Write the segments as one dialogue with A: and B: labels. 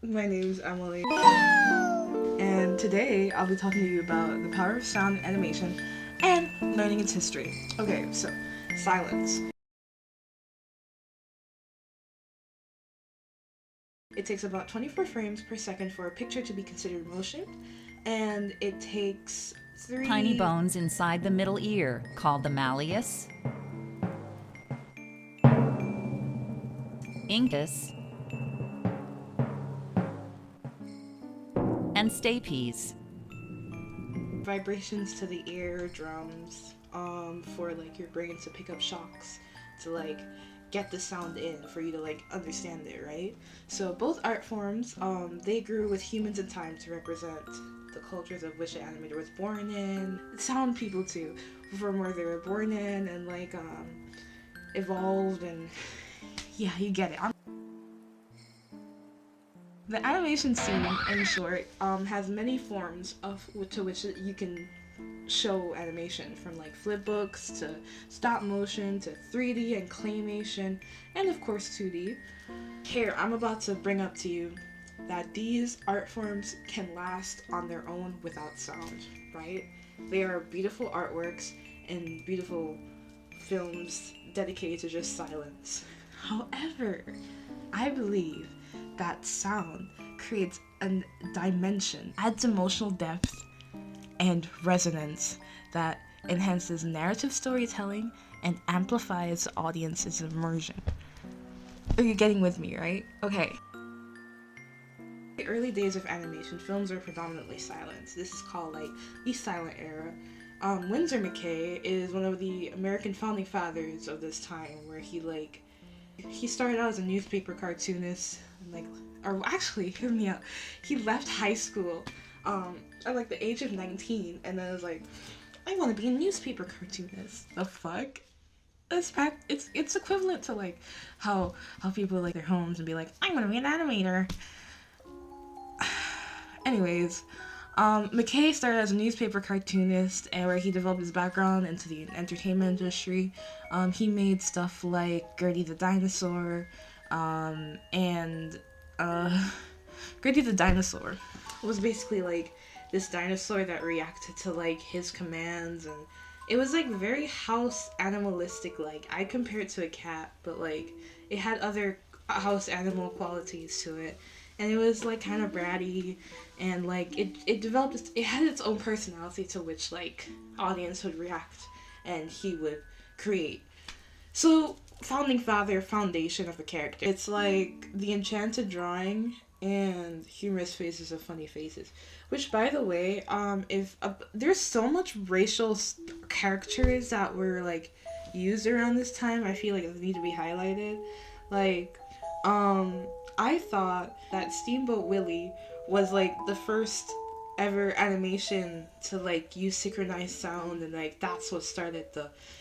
A: My name's Emily, and today I'll be talking to you about the power of sound and animation and learning its history. Okay, so silence. It takes about 24 frames per second for a picture to be considered motion, and it takes
B: Tiny bones inside the middle ear, called the malleus, incus, and stapes.
A: vibrations to the eardrums for like your brain to pick up shocks to like get the sound in for you to like understand it, right? So both art forms they grew with humans in time to represent the cultures of which the animator was born in. Sound people too, from where they were born in, and like evolved, and yeah, you get it. The animation scene, in short, has many forms to which you can show animation, from like flip books to stop motion to 3D and claymation, and of course 2D. Here, I'm about to bring up to you that these art forms can last on their own without sound, right? They are beautiful artworks and beautiful films dedicated to just silence. However, I believe that sound creates a dimension, adds emotional depth and resonance that enhances narrative storytelling and amplifies the audience's immersion. Are you getting with me, right? Okay. In the early days of animation, films were predominantly silent. This is called like the silent era. Winsor McCay is one of the American founding fathers of this time, where he started out as a newspaper cartoonist, or actually, hear me out. He left high school at like the age of 19, and then was like, I want to be a newspaper cartoonist. The fuck? It's equivalent to like how people like their homes and be like, I want to be an animator. Anyways, McKay started as a newspaper cartoonist, and where he developed his background into the entertainment industry. He made stuff like Gertie the Dinosaur, and Gertie the Dinosaur was basically like this dinosaur that reacted to like his commands, and it was like very house animalistic. Like, I compare it to a cat, but like it had other house animal qualities to it, and it was like kind of bratty, and like it had its own personality to which like audience would react and he would create. So founding father, foundation of the character, it's like the enchanted drawing and humorous faces of funny faces, which, by the way, if there's so much racial characters that were like used around this time, I feel like they need to be highlighted. Like, I thought that Steamboat Willie was like the first ever animation to like use synchronized sound, and like that's what started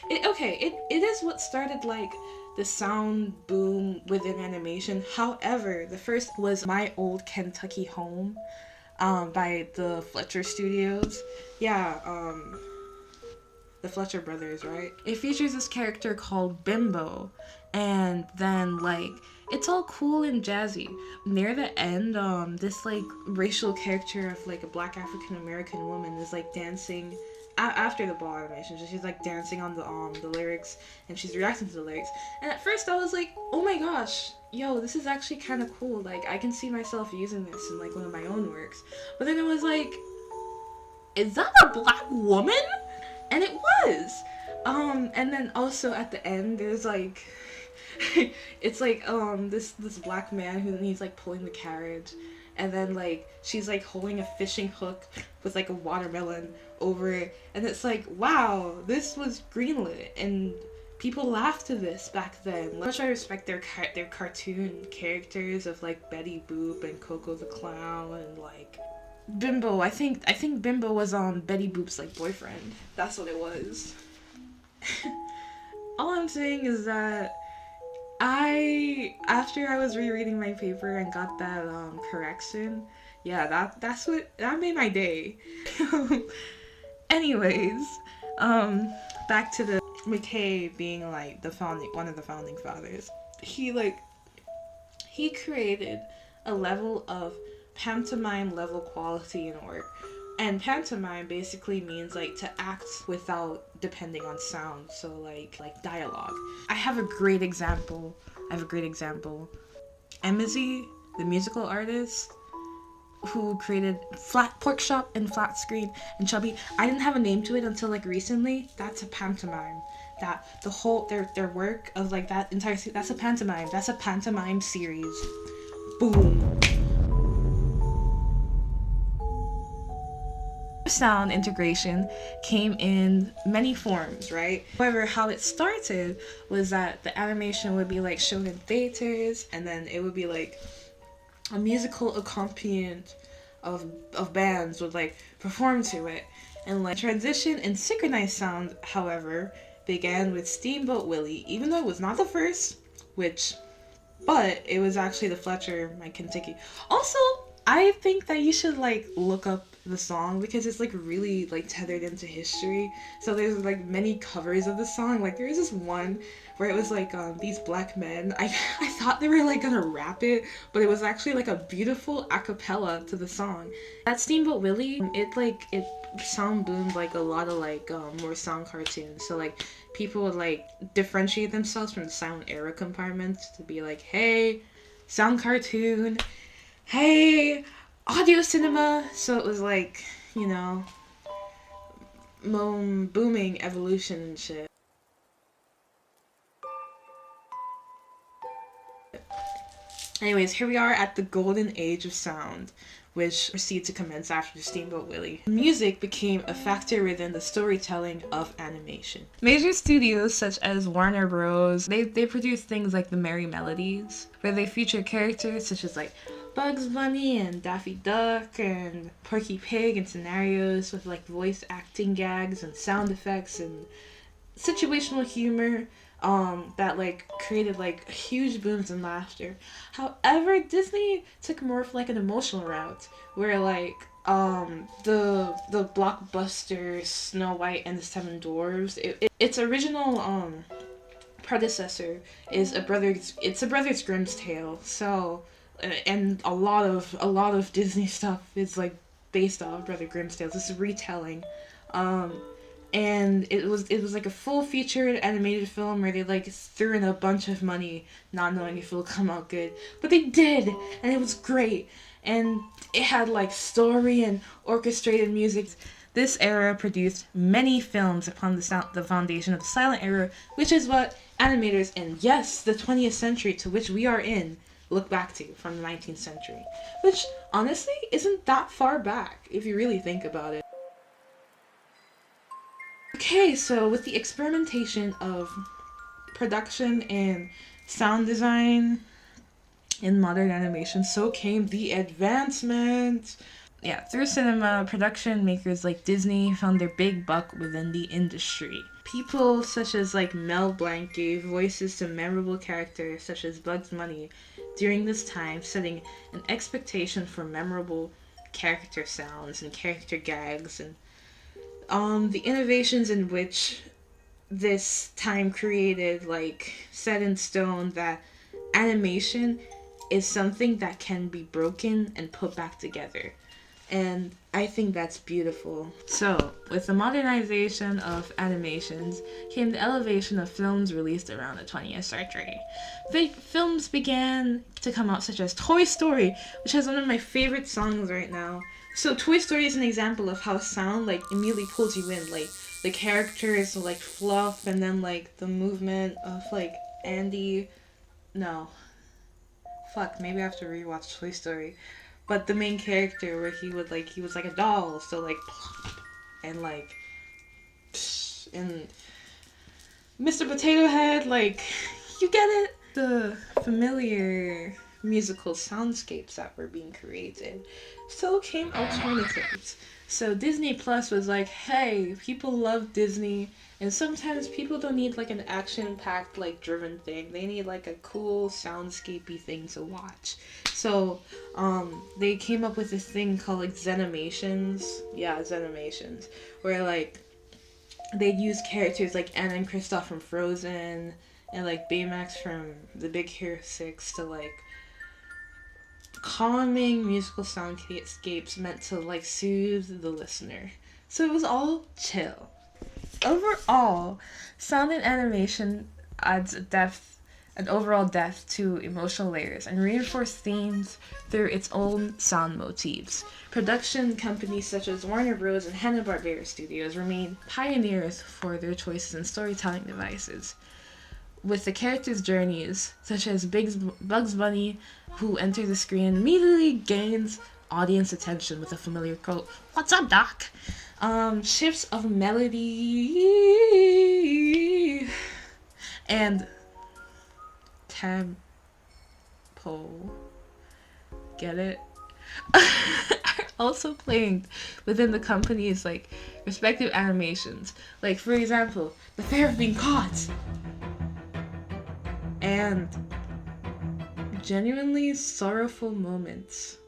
A: it is what started like the sound boom within animation. However, the first was My Old Kentucky Home, by the Fletcher Studios. Yeah, the Fletcher brothers, right? It features this character called Bimbo, and then like it's all cool and jazzy. Near the end, this like racial character of like a black African American woman is like dancing after the ball animation. So she's like dancing on the lyrics, and she's reacting to the lyrics. And at first I was like, oh my gosh, yo, this is actually kind of cool. Like, I can see myself using this in like one of my own works. But then it was like, is that a black woman? And it was. And then also at the end, there's like, it's like this black man who he's like pulling the carriage, and then like she's like holding a fishing hook with like a watermelon over it, and it's like, wow, this was greenlit and people laughed to this back then. Much I respect their cartoon characters of like Betty Boop and Coco the Clown, and like Bimbo. I think Bimbo was Betty Boop's like boyfriend. That's what it was. All I'm saying is that after I was rereading my paper and got that correction, yeah, that made my day. Anyways, back to the McKay being like one of the founding fathers. He created a level of pantomime level quality in work. And pantomime basically means like to act without depending on sound, so like dialogue. I have a great example. Emizzy, the musical artist who created Flat Pork Chop and Flat Screen and Chubby. I didn't have a name to it until like recently. That's a pantomime. That the whole their work of like that entire that's a pantomime. That's a pantomime series. Boom. Sound integration came in many forms, right? However, how it started was that the animation would be like shown in theaters, and then it would be like a musical accompaniment of bands would like perform to it. And like transition and synchronized sound, however, began with Steamboat Willie, even though it was not the first, but it was actually the Fletcher My Kentucky. Also, I think that you should like look up the song because it's like really like tethered into history. So there's like many covers of the song. Like there was this one where it was like these black men. I thought they were like gonna rap it, but it was actually like a beautiful a cappella to the song. That Steamboat Willie, it sound boomed like a lot of like more sound cartoons. So like people would like differentiate themselves from the silent era compartments to be like, hey, sound cartoon, hey, audio cinema. So it was like, you know, booming evolution and shit. Anyways, here we are at the golden age of sound, which proceeded to commence after Steamboat Willie. Music became a factor within the storytelling of animation. Major studios such as Warner Bros. They produce things like the Merry Melodies, where they feature characters such as like Bugs Bunny and Daffy Duck and Porky Pig in scenarios with like voice acting gags and sound effects and situational humor that like created like huge booms and laughter. However, Disney took more of like an emotional route where like the blockbuster Snow White and the Seven Dwarfs, its original predecessor is a Brothers Grimm's tale. So and a lot of Disney stuff is like based off Brother Grimm's tales. This is retelling. And it was like a full featured animated film where they like threw in a bunch of money not knowing if it will come out good, but they did, and it was great, and it had like story and orchestrated music. This era produced many films upon the foundation of the silent era, which is what animators in, yes, the 20th century to which we are in, look back to from the 19th century, which honestly isn't that far back if you really think about it. Okay, so with the experimentation of production and sound design in modern animation, so came the advancement. Yeah, through cinema, production makers like Disney found their big buck within the industry. People such as like Mel Blanc gave voices to memorable characters such as Bugs Bunny during this time, setting an expectation for memorable character sounds and character gags, and the innovations in which this time created like set in stone that animation is something that can be broken and put back together. And I think that's beautiful. So, with the modernization of animations came the elevation of films released around the 20th century. Big films began to come out such as Toy Story, which has one of my favorite songs right now. So Toy Story is an example of how sound like immediately pulls you in, like the characters like fluff, and then like the movement of like Andy. No. Fuck, maybe I have to rewatch Toy Story. But the main character where he was like a doll, so like plop, and like and Mr. Potato Head, like you get it? The familiar musical soundscapes that were being created. So came alternatives. So Disney Plus was like, hey, people love Disney, and sometimes people don't need like an action-packed, like driven thing. They need like a cool soundscapey thing to watch. So they came up with this thing called like Zenimations. Yeah, Zenimations. Where like they'd use characters like Anna and Kristoff from Frozen and like Baymax from The Big Hero 6 to like calming musical soundscapes meant to like soothe the listener. So it was all chill. Overall, sound and animation adds an overall depth to emotional layers and reinforce themes through its own sound motifs. Production companies such as Warner Bros. And Hanna-Barbera Studios remain pioneers for their choices in storytelling devices. With the characters' journeys, such as Bugs Bunny, who enters the screen, immediately gains audience attention with a familiar quote, "What's up, Doc?" Shifts of melody and tempo, get it? Are also playing within the company's like respective animations. Like, for example, the fear of being caught. And genuinely sorrowful moments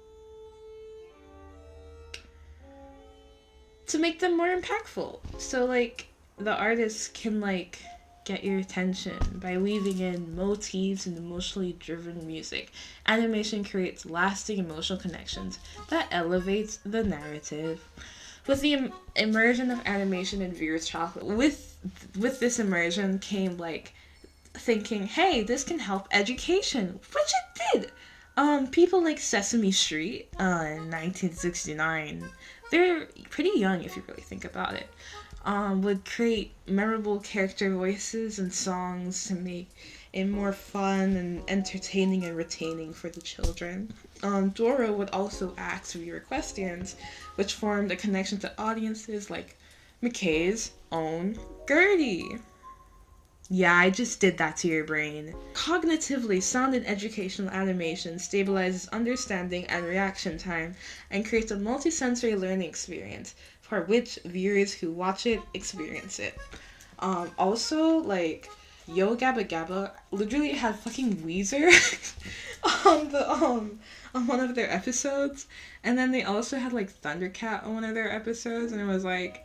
A: to make them more impactful. So like the artists can like get your attention by weaving in motifs and emotionally driven music. Animation creates lasting emotional connections that elevates the narrative. With the immersion of animation in viewers' childhood, with this immersion came like thinking, hey, this can help education, which it did. People like Sesame Street in 1969, they're pretty young if you really think about it, would create memorable character voices and songs to make it more fun and entertaining and retaining for the children. Dora would also act via questions, which formed a connection to audiences like McKay's own Gertie. Yeah, I just did that to your brain. Cognitively, sound and educational animation stabilizes understanding and reaction time and creates a multisensory learning experience for which viewers who watch it experience it. Also, like, Yo Gabba Gabba literally had fucking Weezer on one of their episodes, and then they also had like Thundercat on one of their episodes, and it was like,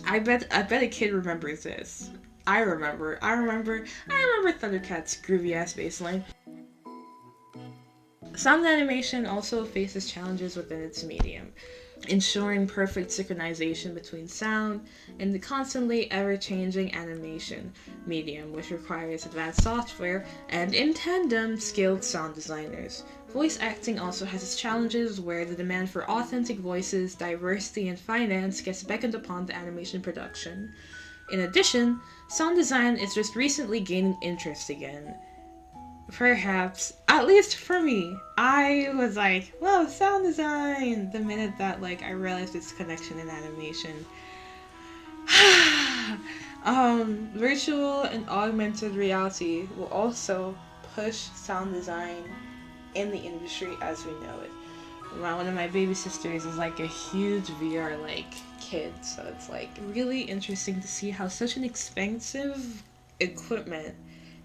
A: I bet a kid remembers this. I remember Thundercat's groovy ass bassline. Sound animation also faces challenges within its medium, ensuring perfect synchronization between sound and the constantly ever-changing animation medium, which requires advanced software and, in tandem, skilled sound designers. Voice acting also has its challenges, where the demand for authentic voices, diversity, and finance gets beckoned upon the animation production. In addition, sound design is just recently gaining interest again. Perhaps, at least for me, I was like, whoa, sound design! The minute that like I realized its connection in animation. Virtual and augmented reality will also push sound design in the industry as we know it. One of my baby sisters is like a huge VR like kid, so it's like really interesting to see how such an expensive equipment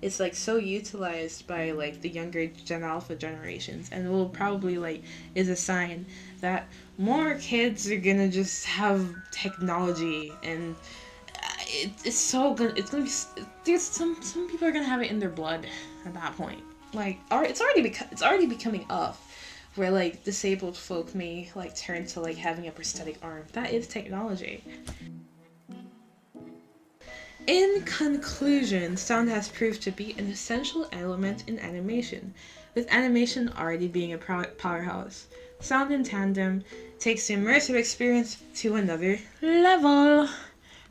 A: is like so utilized by like the younger Gen Alpha generations, and will probably like is a sign that more kids are gonna just have technology, and it's so good. It's gonna be there's some people are gonna have it in their blood at that point. Like, it's already becoming up, where like disabled folk may like turn to like having a prosthetic arm. That is technology. In conclusion, sound has proved to be an essential element in animation, with animation already being a powerhouse. Sound in tandem takes the immersive experience to another level.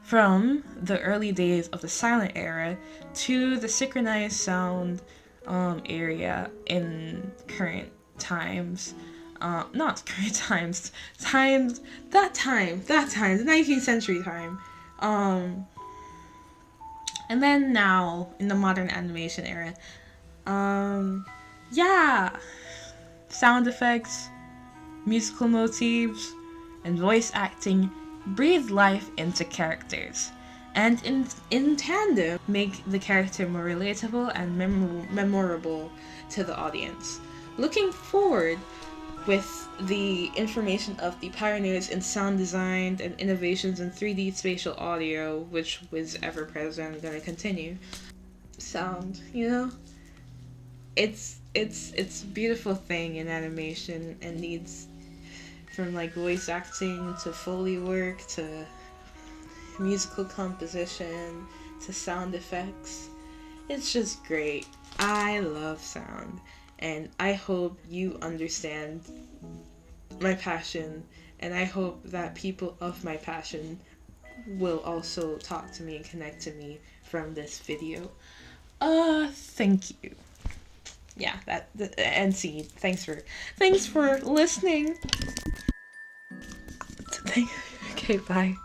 A: From the early days of the silent era to the synchronized sound area in current times. Not current times, the 19th century time. And then now, in the modern animation era. Yeah. Sound effects, musical motifs, and voice acting breathe life into characters, and in tandem make the character more relatable and memorable to the audience. Looking forward, with the information of the pioneers in sound design and innovations in 3D spatial audio, which was ever present and gonna continue. Sound, it's it's a beautiful thing in animation, and needs, from like voice acting to Foley work to musical composition to sound effects. It's just great. I love sound, and I hope you understand my passion, and I hope that people of my passion will also talk to me and connect to me from this video. Thank you. Yeah, and see, thanks for listening. Okay, bye.